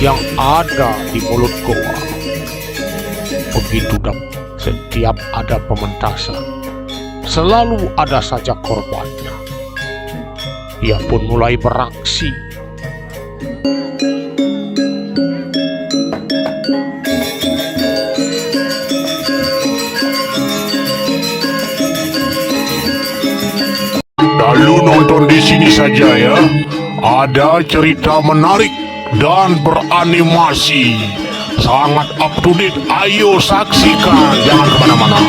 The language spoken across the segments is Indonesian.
yang ada di mulut goa. Begitu dan setiap ada pementasan, selalu ada saja korbannya. Ia pun mulai beraksi. Lalu nonton di sini saja ya. Ada cerita menarik dan beranimasi. Sangat up to date. Ayo saksikan, jangan kemana-mana.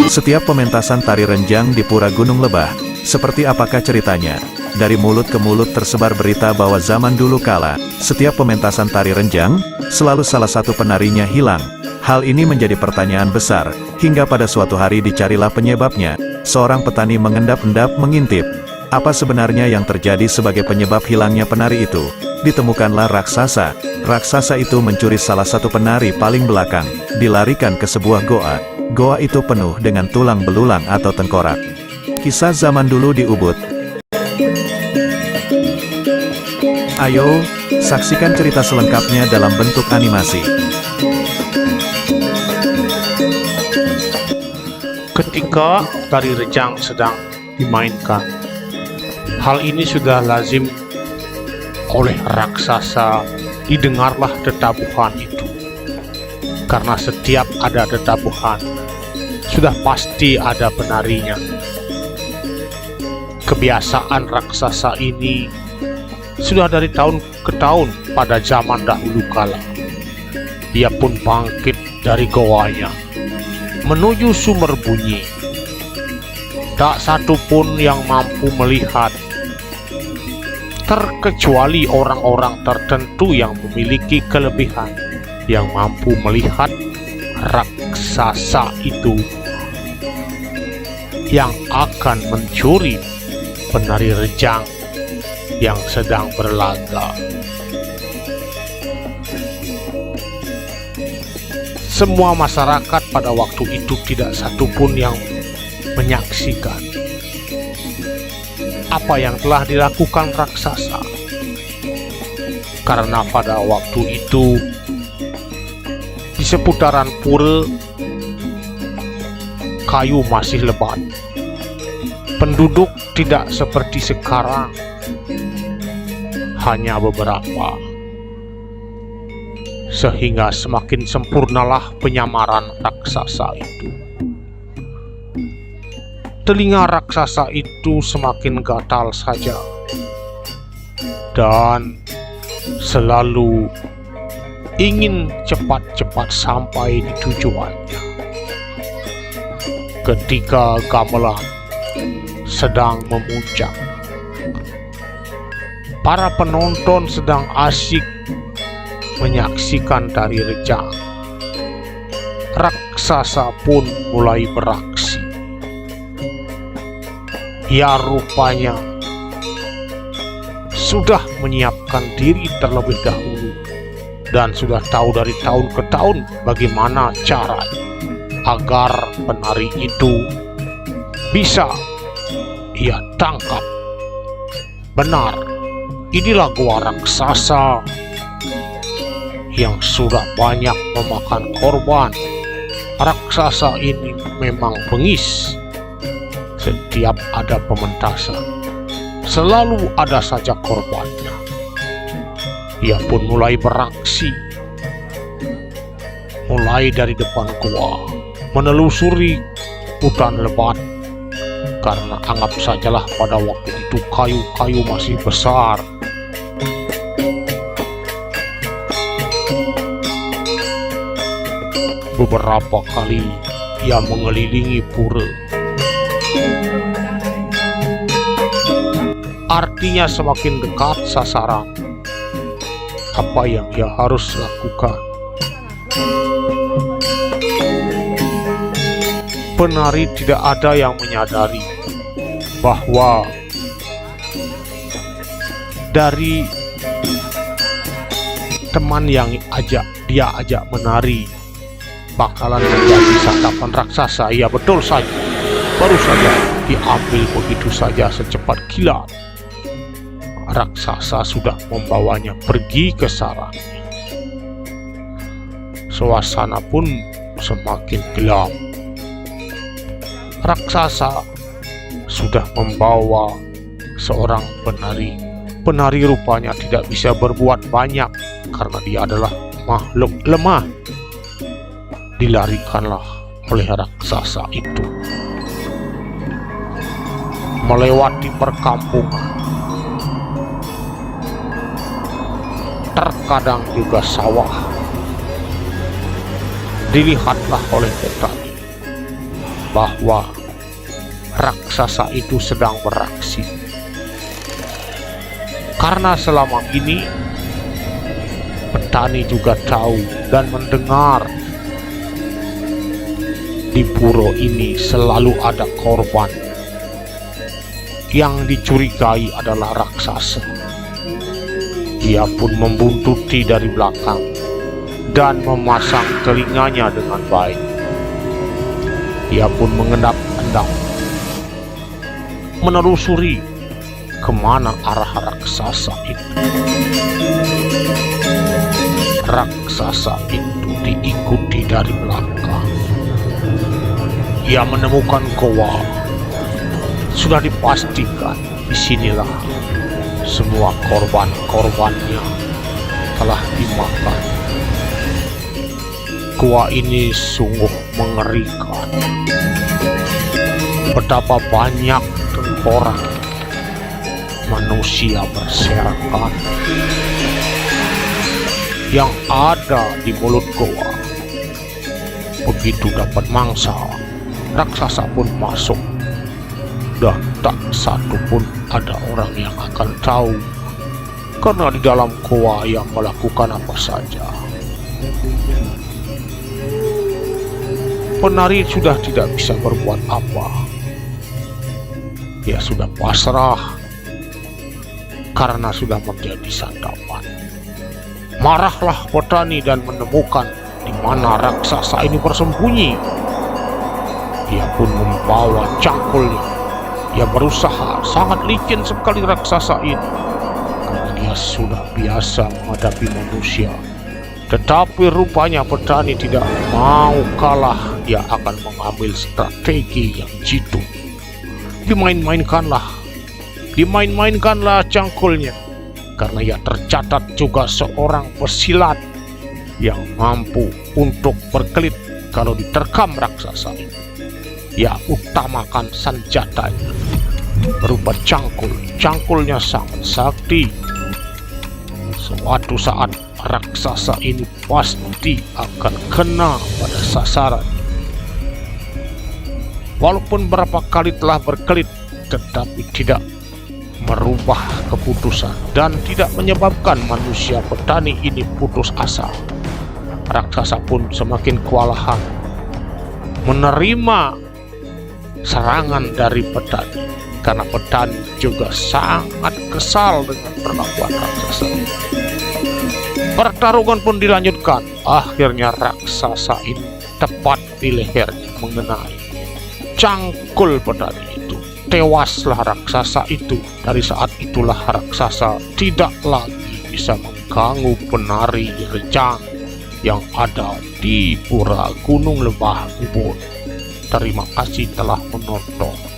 Setiap pementasan tari renjang di Pura Gunung Lebah, seperti apakah ceritanya? Dari mulut ke mulut tersebar berita bahwa zaman dulu kala, setiap pementasan tari renjang, selalu salah satu penarinya hilang. Hal ini menjadi pertanyaan besar, hingga pada suatu hari dicarilah penyebabnya. Seorang petani mengendap-endap mengintip, apa sebenarnya yang terjadi sebagai penyebab hilangnya penari itu? Ditemukanlah raksasa. Raksasa itu mencuri salah satu penari paling belakang, dilarikan ke sebuah goa. Goa itu penuh dengan tulang belulang atau tengkorak. Kisah zaman dulu di Ubud. Ayo, saksikan cerita selengkapnya dalam bentuk animasi. Ketika tari rejang sedang dimainkan, hal ini sudah lazim oleh raksasa. Didengarlah detabuhan itu. Karena setiap ada detabuhan, sudah pasti ada penarinya. Kebiasaan raksasa ini sudah dari tahun ke tahun pada zaman dahulu kala. Ia pun bangkit dari goanya menuju sumber bunyi. Tak satu pun yang mampu melihat, terkecuali orang-orang tertentu yang memiliki kelebihan, yang mampu melihat raksasa itu yang akan mencuri penari rejang yang sedang berlaga. Semua masyarakat pada waktu itu tidak satu pun yang menyaksikan apa yang telah dilakukan raksasa. Karena pada waktu itu di seputaran pura kayu masih lebat. Penduduk tidak seperti sekarang, hanya beberapa. Sehingga semakin sempurnalah penyamaran raksasa itu. Telinga raksasa itu semakin gatal saja, dan selalu ingin cepat-cepat sampai di tujuannya. Ketika gamelan sedang memuncak, para penonton sedang asyik menyaksikan tari rejang. Raksasa pun mulai beraksi. Ia rupanya sudah menyiapkan diri terlebih dahulu dan sudah tahu dari tahun ke tahun bagaimana cara agar penari itu bisa ia tangkap. Benar, inilah goa raksasa yang sudah banyak memakan korban. Raksasa ini memang bengis. Setiap ada pementasan, selalu ada saja korbannya. Ia pun mulai beraksi. Mulai dari depan goa, menelusuri hutan lebat. Karena anggap sajalah pada waktu itu kayu-kayu masih besar. Beberapa kali ia mengelilingi pura. Artinya semakin dekat sasaran, apa yang ia harus lakukan. Penari tidak ada yang menyadari bahwa dari teman yang dia ajak menari bakalan menjadi santapan raksasa. Iya, betul saja. Baru saja diambil begitu saja secepat kilat. raksasa sudah membawanya pergi ke sarangnya. Suasana pun semakin gelap. Raksasa sudah membawa seorang penari. Penari rupanya tidak bisa berbuat banyak karena dia adalah makhluk lemah. Dilarikanlah oleh raksasa itu melewati perkampungan, terkadang juga sawah. Dilihatlah oleh petani bahwa raksasa itu sedang beraksi, karena selama ini petani juga tahu dan mendengar di pura ini selalu ada korban yang dicurigai adalah raksasa. Dia pun membuntuti dari belakang dan memasang telinganya dengan baik. Dia pun mengendap-endap menelusuri kemana arah raksasa itu. Raksasa itu diikuti dari belakang. Ia menemukan goa. Sudah dipastikan disinilah semua korban-korbannya telah dimakan. Goa ini sungguh mengerikan. Betapa banyak tengkorak manusia berserakan yang ada di mulut goa. Begitu dapat mangsa, raksasa pun masuk, dan tak satu pun ada orang yang akan tahu, karena di dalam goa yang melakukan apa saja. Penari sudah tidak bisa berbuat apa. Dia sudah pasrah karena sudah menjadi santapan. Marahlah petani dan menemukan di mana raksasa ini bersembunyi. Dia pun membawa cangkulnya. Dia berusaha, sangat licin sekali raksasa ini, karena dia sudah biasa menghadapi manusia. Tetapi rupanya petani tidak mau kalah. Dia akan mengambil strategi yang jitu. Dimain-mainkanlah cangkulnya, karena ia tercatat juga seorang pesilat yang mampu untuk berkelit kalau diterkam raksasa ini. Ia utamakan senjatanya berupa cangkul. Cangkulnya sangat sakti. Suatu saat raksasa ini pasti akan kena pada sasaran. Walaupun berapa kali telah berkelit, tetapi tidak merubah keputusan dan tidak menyebabkan manusia petani ini putus asa. Raksasa pun semakin kewalahan menerima serangan dari petani, karena petani juga sangat kesal dengan perlakuan raksasa ini. Pertarungan pun dilanjutkan. Akhirnya raksasa ini tepat di lehernya mengenai cangkul petani itu. Tewaslah raksasa itu. Dari saat itulah raksasa tidak lagi bisa mengganggu penari Renjang yang ada di Pura Gunung Lebah Ubud. Terima kasih telah menonton.